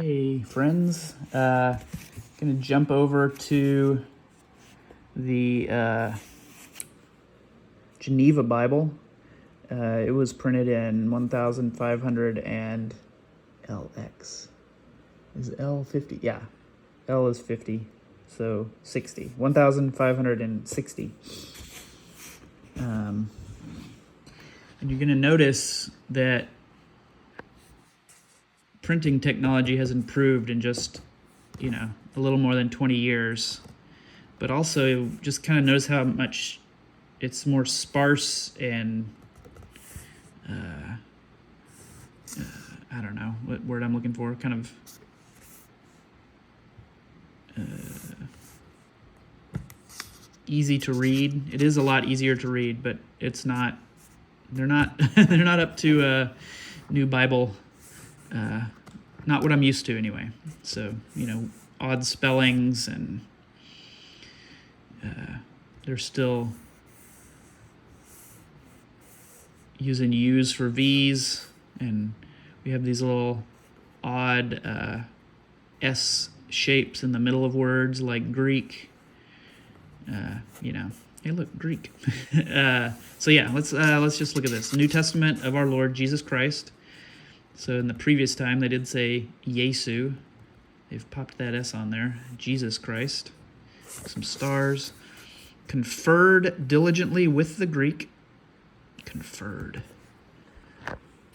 Hey friends, gonna jump over to the Geneva Bible. It was printed in 1500 and LX. Is L 50? Yeah, L is 50, so 60. 1560. And you're gonna notice that printing technology has improved in just, a little more than 20 years. But also just kind of notice how much it's more sparse and, I don't know what word I'm looking for, kind of easy to read. It is a lot easier to read, but it's not, they're not, they're not up to New Bible, not what I'm used to anyway. So, odd spellings and they're still using U's for V's, and we have these little odd S shapes in the middle of words like Greek. Hey, look, Greek. So yeah, let's just look at this. New Testament of our Lord Jesus Christ. So in the previous time, they did say Yesu. They've popped that S on there. Jesus Christ. Some stars. Conferred diligently with the Greek. Conferred.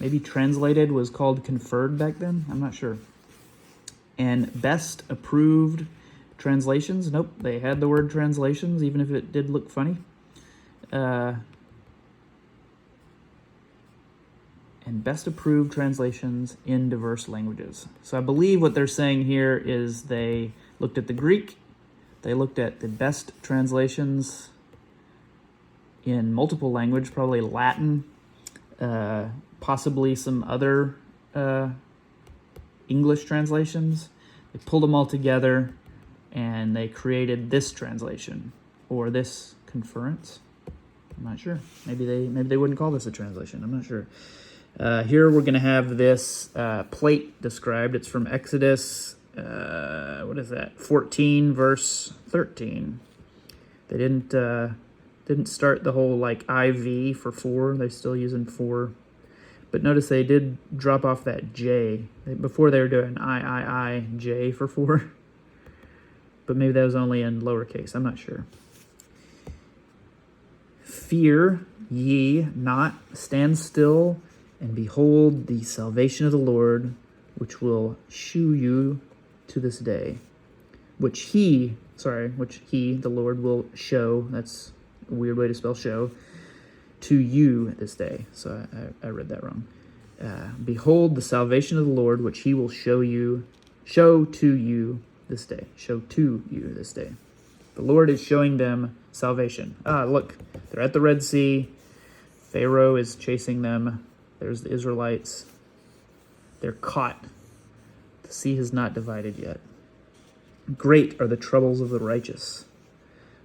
Maybe translated was called conferred back then? I'm not sure. And best approved translations. Nope, they had the word translations, even if it did look funny. And best approved translations in diverse languages. So I believe what they're saying here is they looked at the Greek, they looked at the best translations in multiple language, probably Latin, possibly some other English translations. They pulled them all together and they created this translation or this conference. I'm not sure. Maybe they wouldn't call this a translation. I'm not sure. Here we're going to have this plate described. It's from Exodus, 14, verse 13. They didn't start the whole like IV for 4. They're still using 4. But notice they did drop off that J. Before they were doing I, J for 4. But maybe that was only in lowercase. I'm not sure. Fear ye not, stand still, and behold the salvation of the Lord, which will shew you to this day. Which he, the Lord, will show. That's a weird way to spell show. To you this day. So I read that wrong. Behold the salvation of the Lord, which he will show to you this day. Show to you this day. The Lord is showing them salvation. Look, they're at the Red Sea. Pharaoh is chasing them. There's the Israelites. They're caught. The sea has not divided yet. Great are the troubles of the righteous,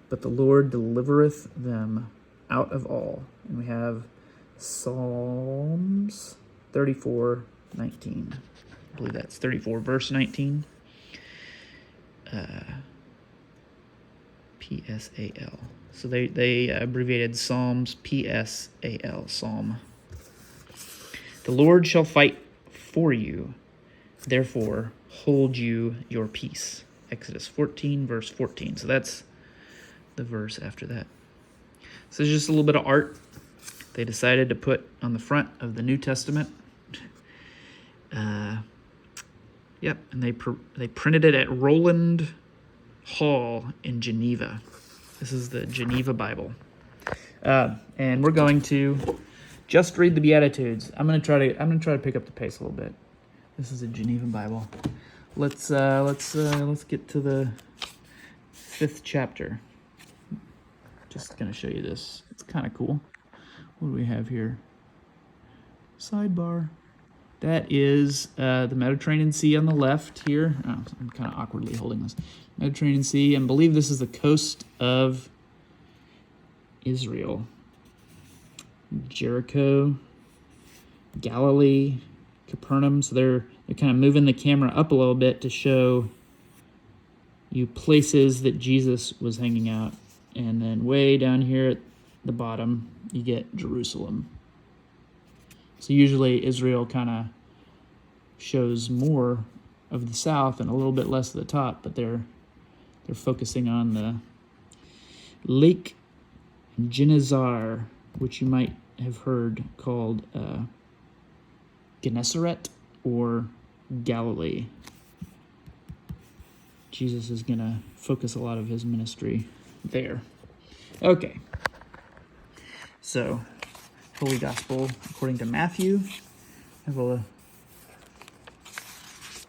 but the Lord delivereth them out of all. And we have Psalms 34:19. I believe that's 34, verse 19. PSAL. So they abbreviated Psalms PSAL, Psalm. The Lord shall fight for you, therefore hold you your peace. Exodus 14, verse 14. So that's the verse after that. So it's just a little bit of art they decided to put on the front of the New Testament. And they printed it at Roland Hall in Geneva. This is the Geneva Bible. And we're going to just read the Beatitudes. I'm gonna try to pick up the pace a little bit. This is a Geneva Bible. Let's get to the 5th chapter. Just gonna show you this. It's kind of cool. What do we have here? Sidebar. That is the Mediterranean Sea on the left here. Oh, I'm kind of awkwardly holding this. Mediterranean Sea, and believe this is the coast of Israel. Jericho, Galilee, Capernaum. So they're kind of moving the camera up a little bit to show you places that Jesus was hanging out. And then way down here at the bottom, you get Jerusalem. So usually Israel kind of shows more of the south and a little bit less of the top, but they're focusing on the Lake Genezar, which you might have heard called Gennesaret or Galilee. Jesus is going to focus a lot of his ministry there. Okay. So, Holy Gospel according to Matthew. I have a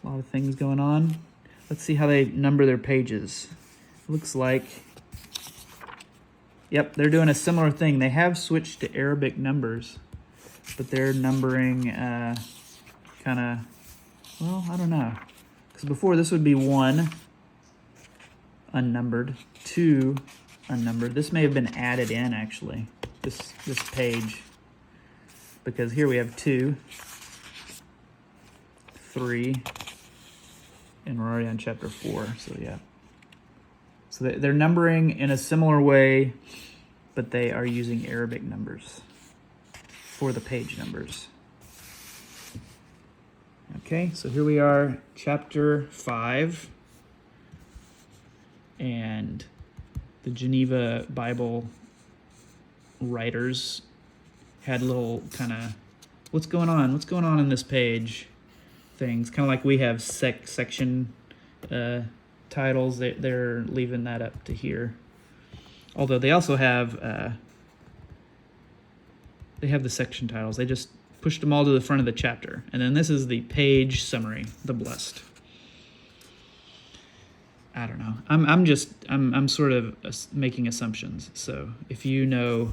lot of things going on. Let's see how they number their pages. Looks like, yep, they're doing a similar thing. They have switched to Arabic numbers, but they're numbering kind of, well, I don't know. Because before this would be 1 unnumbered, 2 unnumbered. This may have been added in, actually, this page. Because here we have 2, 3, and we're already on chapter 4, so yeah. So they're numbering in a similar way, but they are using Arabic numbers for the page numbers. Okay, so here we are, chapter 5, and the Geneva Bible writers had little kind of, what's going on in this page things, kind of like we have section titles. They're leaving that up to here. Although they also have the section titles. They just pushed them all to the front of the chapter. And then this is the page summary, the blessed. I don't know. I'm sort of making assumptions. So if you know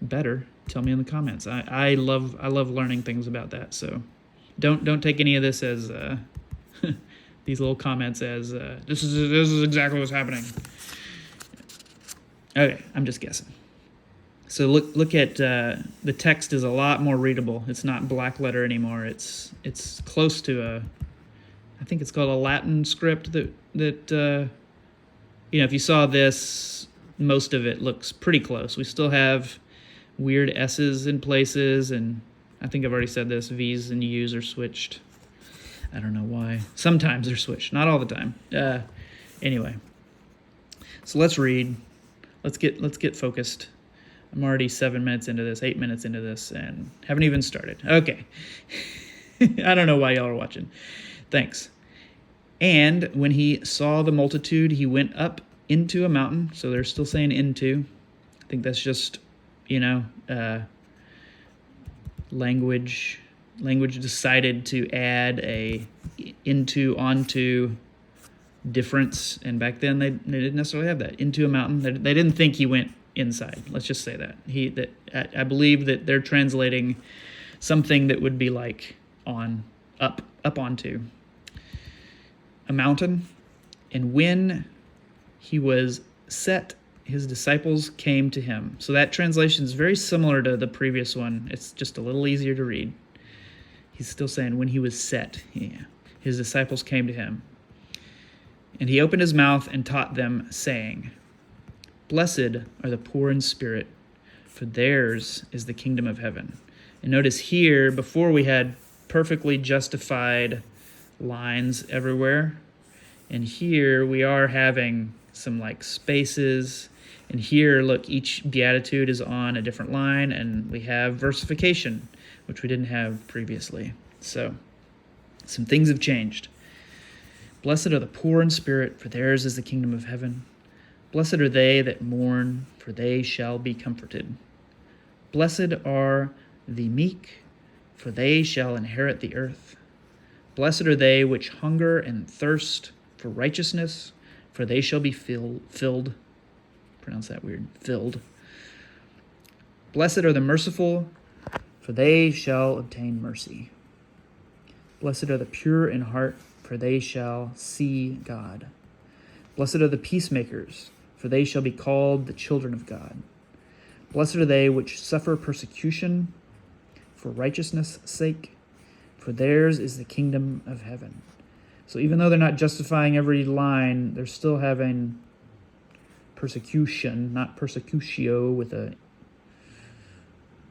better, tell me in the comments. I love learning things about that. So don't take any of this as these little comments as this is exactly what's happening. Okay, I'm just guessing. So look at the text is a lot more readable. It's not black letter anymore. It's close to I think it's called a Latin script that if you saw this, most of it looks pretty close. We still have weird S's in places, and I think I've already said this, V's and U's are switched. I don't know why. Sometimes they're switched, not all the time. Anyway, so let's read. Let's get focused. I'm already 7 minutes into this, 8 minutes into this, and haven't even started. Okay. I don't know why y'all are watching. Thanks. And when he saw the multitude, he went up into a mountain. So they're still saying into. I think that's just, language decided to add a into, onto difference. And back then they didn't necessarily have that. Into a mountain. They didn't think he went inside. Let's just say that. I believe that they're translating something that would be like up onto a mountain. And when he was set, his disciples came to him. So that translation is very similar to the previous one. It's just a little easier to read. He's still saying when he was set, his disciples came to him. And he opened his mouth and taught them, saying, "Blessed are the poor in spirit, for theirs is the kingdom of heaven." And notice here, before we had perfectly justified lines everywhere. And here we are having some like spaces. And here, look, each beatitude is on a different line, and we have versification, which we didn't have previously. So some things have changed. Blessed are the poor in spirit, for theirs is the kingdom of heaven. Blessed are they that mourn, for they shall be comforted. Blessed are the meek, for they shall inherit the earth. Blessed are they which hunger and thirst for righteousness, for they shall be filled. Pronounce that weird. Filled. Blessed are the merciful, for they shall obtain mercy. Blessed are the pure in heart, for they shall see God. Blessed are the peacemakers, for they shall be called the children of God. Blessed are they which suffer persecution for righteousness' sake, for for theirs is the kingdom of heaven. So even though they're not justifying every line, they're still having persecution, not persecutio with a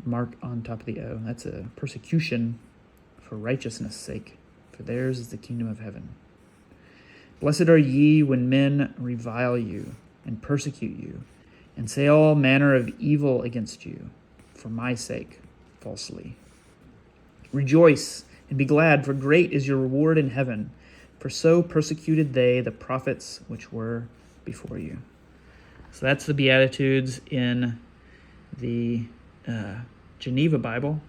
mark on top of the O. That's a persecution for righteousness' sake, for theirs is the kingdom of heaven. Blessed are ye when men revile you and persecute you, and say all manner of evil against you, for my sake, falsely. Rejoice and be glad, for great is your reward in heaven, for so persecuted they the prophets which were before you. So that's the Beatitudes in the Geneva Bible.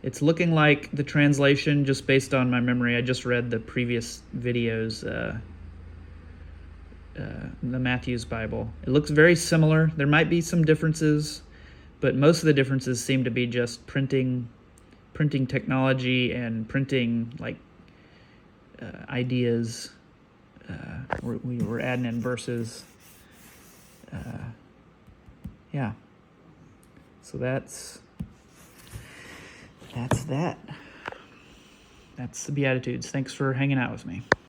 It's looking like the translation, just based on my memory. I just read the previous videos, the Matthew's Bible. It looks very similar. There might be some differences, but most of the differences seem to be just printing technology and printing ideas. We're adding in verses. Yeah. So that's that. That's the Beatitudes. Thanks for hanging out with me.